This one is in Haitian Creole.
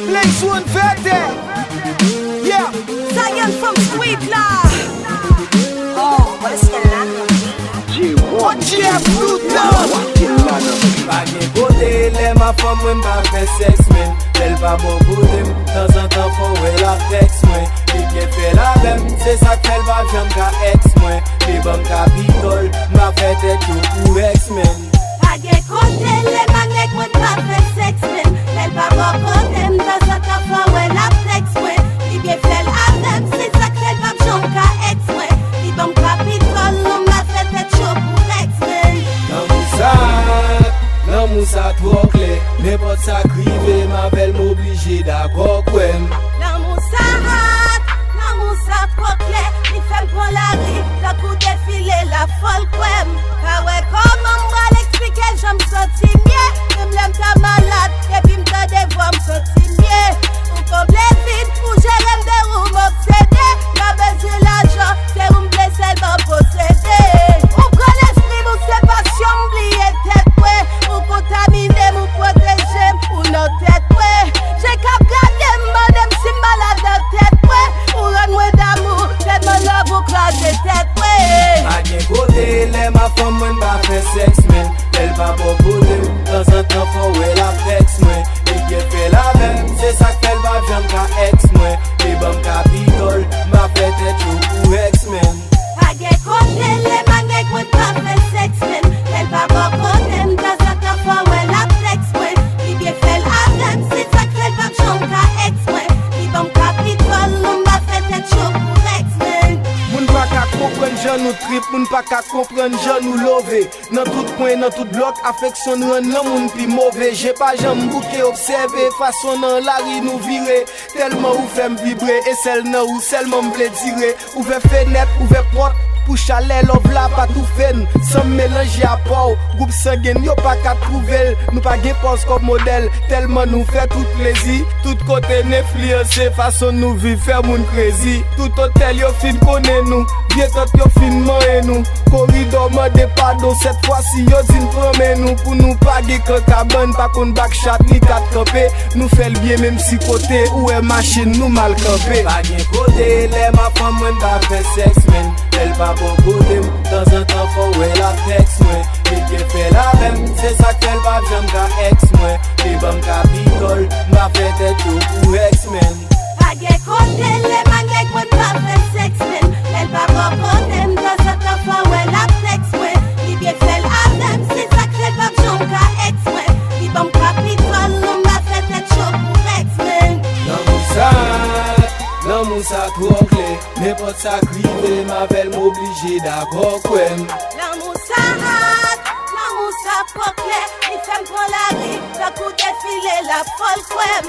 Blaze one verde. Yeah. Zion from Sweet Love. Oh, what is the land? What Jeff Luton. Pa gen kote le ma fam mwen pa fe seks men. Lel pa bon kote m, tan san tan fon we la text mwen. Li gen fe la bem, se sak fel pa jam ka ex mwen. Li bam kapitol, ma fe tet yo pou ex men. Pa gen kote le magnek mwen pa fe seks men. Lel pa bon kote m, tan san tan fon we la text mwen. Li gen fel avem, se sak fel pa jam ka ex mwen. Li bam kapitol, ma fe tet yo pou ex men. Nan mousa trokle, nepot sa krive, ma vel m'oblige d'akor kwem. Nan mousa trokle, li fem pon la ri, la kou defile la fol kwem. Ka we koman m'bral explike jom soti mye, mem lem ta malade, epi m'ta devwa m'soti mye. Ou komple vide, ou jerem de ou m'obsede, ma beze l'ajan, se ou m'blese l'ban posede. Ou kon espri mou se pasyon m'bliye tet we, ou kontamine mou proteje ou nan tet we. J'ai kap gade m'manem si m'balade nan tet we, ou ran mwen d'amou, tellement love ou klaje tet we. Pa gen kote le ma fam mwen pa fe seks men. Lel pa bon kote m, tan san tan fon we la text mwen. Li gen fe la bem, se sak fel pa jam ka ex mwen. Li bam kapitol, ma fe tet yo pou ex men. Pa gen kote le magnek mwen pa fe seks men. Lel pa bon kote m, tan san tan fon we la text mwen. Li gen fel avem, se sak fel pa jam ka ex mwen. Li bam kapitol, ma fe tet yo pou ex men. Moun pa ka kompren jan nou trip, moun pa ka kompren jan nou love. Nan tout coin, nan tout blok, affection ren nan moun pi mauvais. J'ai pas jam bouke observe, façon nan la ri nou vire. Tellement ou fèm vibre, et sel nan ou seulement m'vle dire. Ouve fenêtre, ouve porte, pou chalet love la pa tout fen. Sans mélange à pau, groupe sanguin yo pa ka trouvel. Nou pa gen pos comme modèle, tellement nous fait tout plaisir. Tout côté n'influence, façon nous vive faire moun crazy. Tout hôtel yo fin connaît nous, vieux tot yo fin man nous. Corridor mande pardon, cette fois-ci yo din promet nous. Pour nous pa gen cabane, pa kon back shot ni kat campé. Nous fait le bien même si côté ou est machine nous mal campé. Pa gen kote le ma fam mwen pa fe seks men. Lel pa bon kote m, tan san tan fon we la text mwen. Li gen fe la bem, se sak fel pa jam ka ex mwen. Li bam kapitol, ma fe tet yo pou ex men. Pa gen kote le magnek mwen pa fe seks men. Lel pa bon kote m, tan san tan fon we la text mwen. Li gen fel avem, se sak fel pa jam ka ex mwen. Li bam kapitol, ma fe tet yo pou ex men. Nan mousa trokle, nepot sa krive, ma vel m'oblige d'akor kwem. Nan mousa trokle, li fem pon la ri, la kou defile la fol kwem.